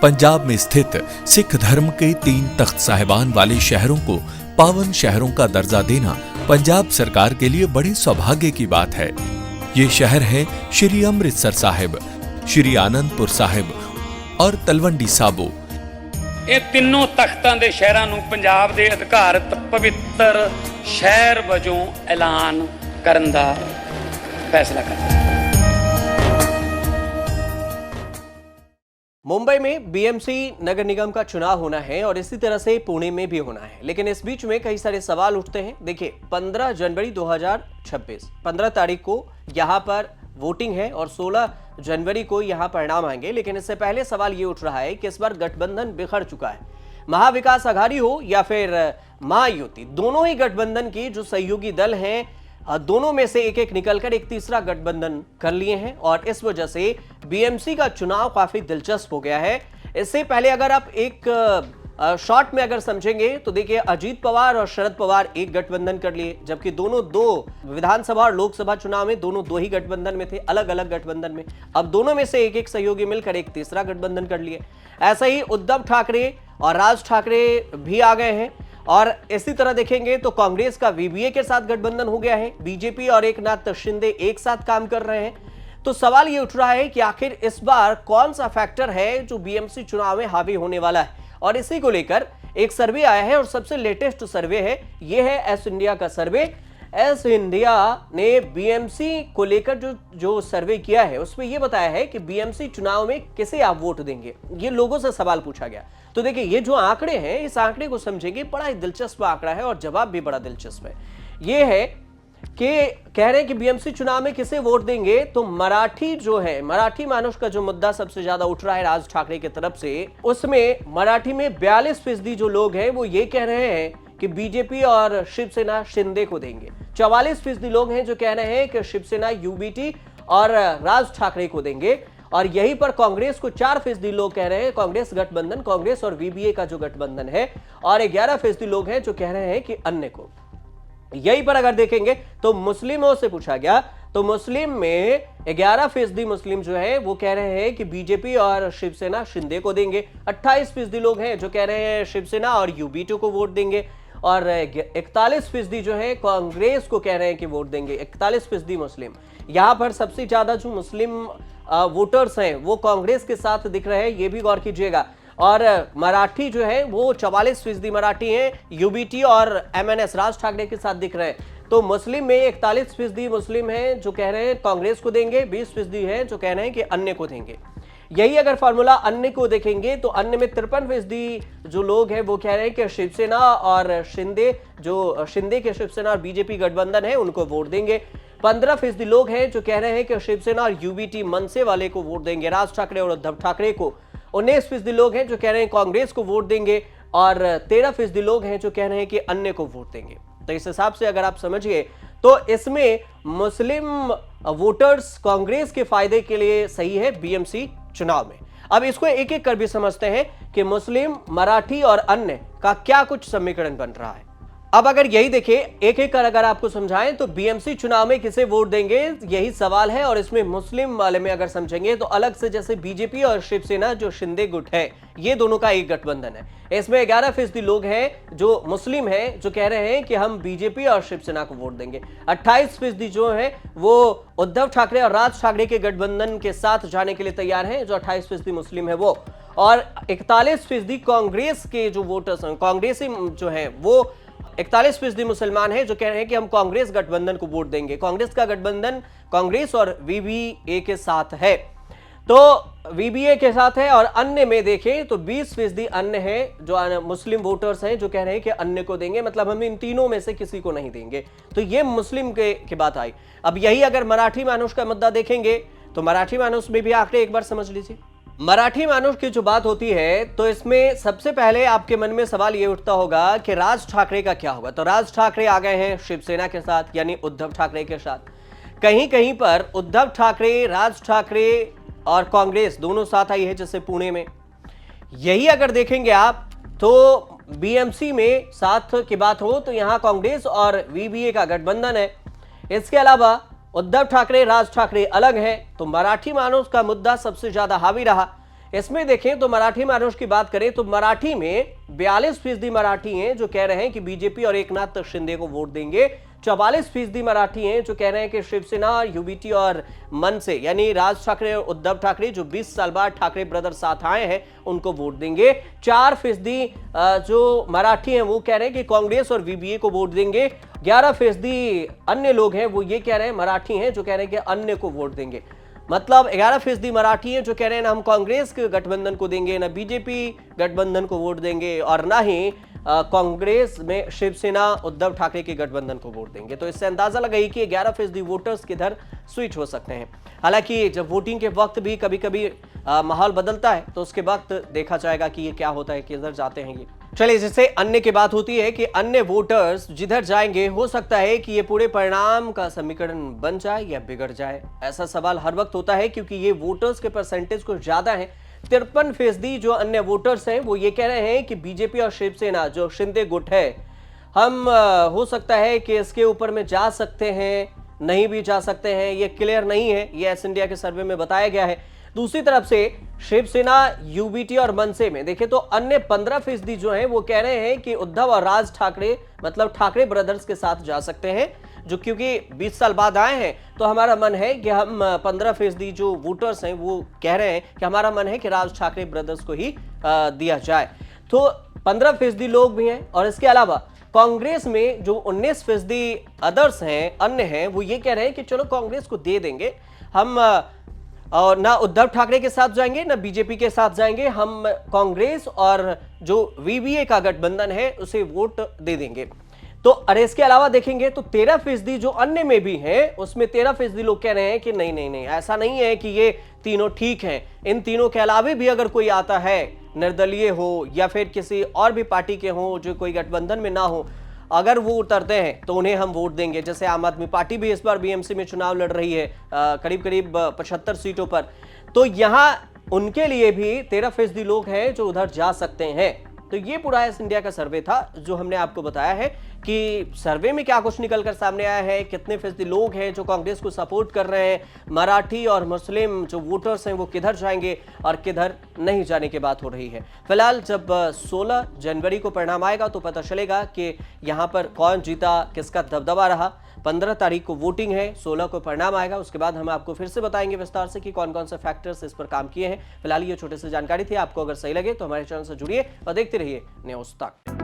पंजाब में स्थित सिख धर्म के 3 तख्त साहिबान वाले शहरों को पावन शहरों का दर्जा देना पंजाब सरकार के लिए बड़े सौभाग्य की बात है। ये शहर है श्री अमृतसर साहिब, श्री आनंदपुर साहिब और तलवंडी साबो। ਇਹ ਤਿੰਨੋਂ ਤਖਤਾਂ ਦੇ ਸ਼ਹਿਰਾਂ ਨੂੰ ਪੰਜਾਬ ਦੇ ਅਧਿਕਾਰਤ ਪਵਿੱਤਰ ਸ਼ਹਿਰ ਵਜੋਂ ਐਲਾਨ ਕਰਨ ਦਾ फैसला करता है। मुंबई में बीएमसी नगर निगम का चुनाव होना है और इसी तरह से पुणे में भी होना है, लेकिन इस बीच में कई सारे सवाल उठते हैं। देखिए 15 जनवरी 2026 15 तारीख को यहां पर वोटिंग है और 16 जनवरी को यहां परिणाम आएंगे। लेकिन इससे पहले सवाल ये उठ रहा है कि इस बार गठबंधन बिखर चुका है। महाविकास अघाड़ी हो या फिर महायुति, दोनों ही गठबंधन की जो सहयोगी दल हैं, दोनों में से एक निकलकर एक तीसरा गठबंधन कर लिए हैं और इस वजह से बीएमसी का चुनाव काफी दिलचस्प हो गया है। इससे पहले अगर आप एक शॉर्ट में अगर समझेंगे तो देखिए अजीत पवार और शरद पवार एक गठबंधन कर लिए, जबकि दोनों दो विधानसभा और लोकसभा चुनाव में दोनों दो ही गठबंधन में थे, अलग अलग गठबंधन में। अब दोनों में से एक सहयोगी मिलकर एक तीसरा गठबंधन कर लिए। ऐसा ही उद्धव ठाकरे और राज ठाकरे भी आ गए हैं और इसी तरह देखेंगे तो कांग्रेस का वीबीए के साथ गठबंधन हो गया है। बीजेपी और एकनाथ शिंदे एक साथ काम कर रहे हैं। तो सवाल ये उठ रहा है कि आखिर इस बार कौन सा फैक्टर है जो बीएमसी चुनाव में हावी होने वाला है, और इसी को लेकर एक सर्वे आया है और सबसे लेटेस्ट सर्वे है, ये है एस इंडिया का सर्वे। एस इंडिया ने बीएमसी को लेकर जो सर्वे किया है उसमें यह बताया है कि बीएमसी चुनाव में किसे आप वोट देंगे, ये लोगों से सवाल पूछा गया। तो देखिए ये जो आंकड़े हैं, इस आंकड़े को समझेंगे, बड़ा ही दिलचस्प आंकड़ा है और जवाब भी बड़ा दिलचस्प है। ये है कि कह रहे हैं कि बीएमसी चुनाव में किसे वोट देंगे, तो मराठी जो है, मराठी मानुष का जो मुद्दा सबसे ज्यादा उठ रहा है राज ठाकरे की तरफ से, उसमें मराठी में 42% जो लोग हैं वो ये कह रहे हैं कि बीजेपी और शिवसेना शिंदे को देंगे। 44% लोग हैं जो कह रहे हैं कि शिवसेना यूबीटी और राज ठाकरे को देंगे, और यहीं पर कांग्रेस को 4% लोग कह रहे हैं कांग्रेस गठबंधन, कांग्रेस और वीबीए का जो गठबंधन है, और 11% लोग हैं जो कह रहे हैं कि अन्य को। यहीं पर अगर देखेंगे तो मुस्लिमों से पूछा गया तो मुस्लिम में 11% मुस्लिम जो है वो कह रहे हैं कि बीजेपी और शिवसेना शिंदे को देंगे। 28% लोग हैं जो कह रहे हैं शिवसेना और यूबीटी को वोट देंगे, और 41% जो है कांग्रेस को कह रहे हैं कि वोट देंगे। 41% मुस्लिम। यहां पर सबसे ज्यादा जो मुस्लिम वोटर्स हैं वो कांग्रेस के साथ दिख रहे हैं, ये भी गौर कीजिएगा। और मराठी जो है वो 44% मराठी हैं, यूबीटी और एमएनएस राज ठाकरे के साथ दिख रहे हैं। तो मुस्लिम में 41% मुस्लिम हैं जो कह रहे हैं कांग्रेस को देंगे, 20% हैं जो कह रहे हैं कि अन्य को देंगे। यही अगर फॉर्मूला अन्य को देखेंगे तो अन्य में 53% जो लोग हैं वो कह रहे हैं कि शिवसेना और शिंदे, जो शिंदे के शिवसेना और बीजेपी गठबंधन है, उनको वोट देंगे। 15% लोग हैं जो कह रहे हैं कि शिवसेना और यूबीटी मनसे वाले को वोट देंगे, राज ठाकरे और उद्धव ठाकरे को। 19% लोग हैं जो कह रहे हैं कांग्रेस को वोट देंगे, और 13% लोग हैं जो कह रहे हैं कि अन्य को वोट देंगे। तो इस हिसाब से अगर आप समझिए तो इसमें मुस्लिम वोटर्स कांग्रेस के फायदे के लिए सही है बीएमसी चुनाव में। अब इसको एक एक कर भी समझते हैं कि मुस्लिम, मराठी और अन्य का क्या कुछ समीकरण बन रहा है। अब अगर यही देखिए एक एक कर अगर आपको समझाएं तो बीएमसी चुनाव में किसे वोट देंगे, यही सवाल है। और इसमें मुस्लिम वाले में अगर समझेंगे तो अलग से, जैसे बीजेपी और शिवसेना जो शिंदे गुट है, ये दोनों का एक गठबंधन है। इसमें 11% लोग हैं जो मुस्लिम हैं जो कह रहे हैं कि हम बीजेपी और शिवसेना को वोट देंगे। 28% जो है वो उद्धव ठाकरे और राज ठाकरे के गठबंधन के साथ जाने के लिए तैयार हैं, जो 28% मुस्लिम है वो। और 41% कांग्रेस के जो वोटर्स हैं, कांग्रेसी जो है वो 41% मुसलमान हैं जो कह रहे हैं कि हम कांग्रेस गठबंधन को वोट देंगे। कांग्रेस का गठबंधन कांग्रेस और वीबीए के साथ है, तो वीबीए के साथ है। और अन्य में देखें तो 20% अन्य हैं जो मुस्लिम वोटर्स हैं जो कह रहे हैं कि अन्य को देंगे, मतलब हम इन तीनों में से किसी को नहीं देंगे। तो ये मुस्लिम की बात आई। अब यही अगर मराठी मानुष का मुद्दा देखेंगे तो मराठी मानुष में भी आंकड़े एक बार समझ लीजिए। मराठी मानुष की जो बात होती है तो इसमें सबसे पहले आपके मन में सवाल ये उठता होगा कि राज ठाकरे का क्या होगा। तो राज ठाकरे आ गए हैं शिवसेना के साथ, यानी उद्धव ठाकरे के साथ। कहीं कहीं पर उद्धव ठाकरे, राज ठाकरे और कांग्रेस दोनों साथ आई है, जैसे पुणे में। यही अगर देखेंगे आप तो बीएमसी में साथ की बात हो तो यहां कांग्रेस और वीबीए का गठबंधन है। इसके अलावा उद्धव ठाकरे, राज ठाकरे अलग हैं, तो मराठी मानुष का मुद्दा सबसे ज्यादा हावी रहा। इसमें देखें तो मराठी महाराष्ट्र की बात करें तो मराठी में 42% मराठी हैं जो कह रहे हैं कि बीजेपी और एकनाथ शिंदे को वोट देंगे। 44% मराठी हैं जो कह रहे हैं कि शिवसेना, यूबीटी और मनसे यानी राज ठाकरे और उद्धव ठाकरे जो 20 साल बाद ठाकरे ब्रदर साथ आए हैं उनको वोट देंगे। 4% जो मराठी हैं वो कह रहे हैं कि कांग्रेस और वीबीए को वोट देंगे। 11% अन्य लोग हैं वो ये कह रहे हैं, मराठी हैं जो कह रहे हैं कि अन्य को वोट देंगे। मतलब 11% मराठी हैं जो कह रहे हैं ना हम कांग्रेस के गठबंधन को देंगे, ना बीजेपी गठबंधन को वोट देंगे और ना ही कांग्रेस में शिवसेना उद्धव ठाकरे के गठबंधन को वोट देंगे। तो इससे अंदाजा लगाइए कि 11% वोटर्स किधर स्विच हो सकते हैं। हालांकि जब वोटिंग के वक्त भी कभी कभी माहौल बदलता है तो उसके वक्त देखा जाएगा कि ये क्या होता है, किधर जाते हैं ये। चलिए, जैसे अन्य की बात होती है कि अन्य वोटर्स जिधर जाएंगे हो सकता है कि ये पूरे परिणाम का समीकरण बन जाए या बिगड़ जाए। ऐसा सवाल हर वक्त होता है क्योंकि ये वोटर्स के परसेंटेज कुछ ज्यादा है। 53% जो अन्य वोटर्स हैं वो ये कह रहे हैं कि बीजेपी और शिवसेना जो शिंदे गुट है, हम हो सकता है कि इसके ऊपर में जा सकते हैं, नहीं भी जा सकते हैं, ये क्लियर नहीं है। ये एस इंडिया के सर्वे में बताया गया है। दूसरी तरफ से शिवसेना, यूबीटी और मनसे में देखें तो अन्य 15% जो हैं वो कह रहे हैं कि उद्धव और राज ठाकरे मतलब ठाकरे ब्रदर्स के साथ जा सकते हैं, जो क्योंकि 20 साल बाद आए हैं तो हमारा मन है कि हम 15% जो वोटर्स हैं वो कह रहे हैं कि हमारा मन है कि राज ठाकरे ब्रदर्स को ही दिया जाए। तो 15% लोग भी हैं और इसके अलावा कांग्रेस में जो 19% अदर्स हैं, अन्य हैं, वो ये कह रहे हैं कि चलो कांग्रेस को दे देंगे हम, और ना उद्धव ठाकरे के साथ जाएंगे ना बीजेपी के साथ जाएंगे, हम कांग्रेस और जो वीवीए का गठबंधन है उसे वोट दे देंगे। तो अरे इसके अलावा देखेंगे तो 13% जो अन्य में भी हैं उसमें 13% लोग कह रहे हैं कि नहीं नहीं नहीं, ऐसा नहीं है कि ये तीनों ठीक हैं। इन तीनों के अलावा भी अगर कोई आता है, निर्दलीय हो या फिर किसी और भी पार्टी के हो जो कोई गठबंधन में ना हो, अगर वो उतरते हैं तो उन्हें हम वोट देंगे। जैसे आम आदमी पार्टी भी इस बार बीएमसी में चुनाव लड़ रही है करीब करीब 75 सीटों पर, तो यहां उनके लिए भी 13% लोग हैं जो उधर जा सकते हैं। तो ये पूरा एस इंडिया का सर्वे था जो हमने आपको बताया है कि सर्वे में क्या कुछ निकलकर सामने आया है, कितने फीसदी लोग हैं जो कांग्रेस को सपोर्ट कर रहे हैं, मराठी और मुस्लिम जो वोटर्स हैं वो किधर जाएंगे और किधर नहीं जाने की बात हो रही है। फिलहाल जब 16 जनवरी को परिणाम आएगा तो पता चलेगा कि यहाँ पर कौन जीता, किसका दबदबा रहा। 15 तारीख को वोटिंग है, 16 को परिणाम आएगा। उसके बाद हम आपको फिर से बताएंगे विस्तार से कि कौन कौन से फैक्टर्स इस पर काम किए हैं। फिलहाल ये छोटी सी जानकारी थी, आपको अगर सही लगे तो हमारे चैनल से जुड़िए और देखते रहिए न्यूज़ तक।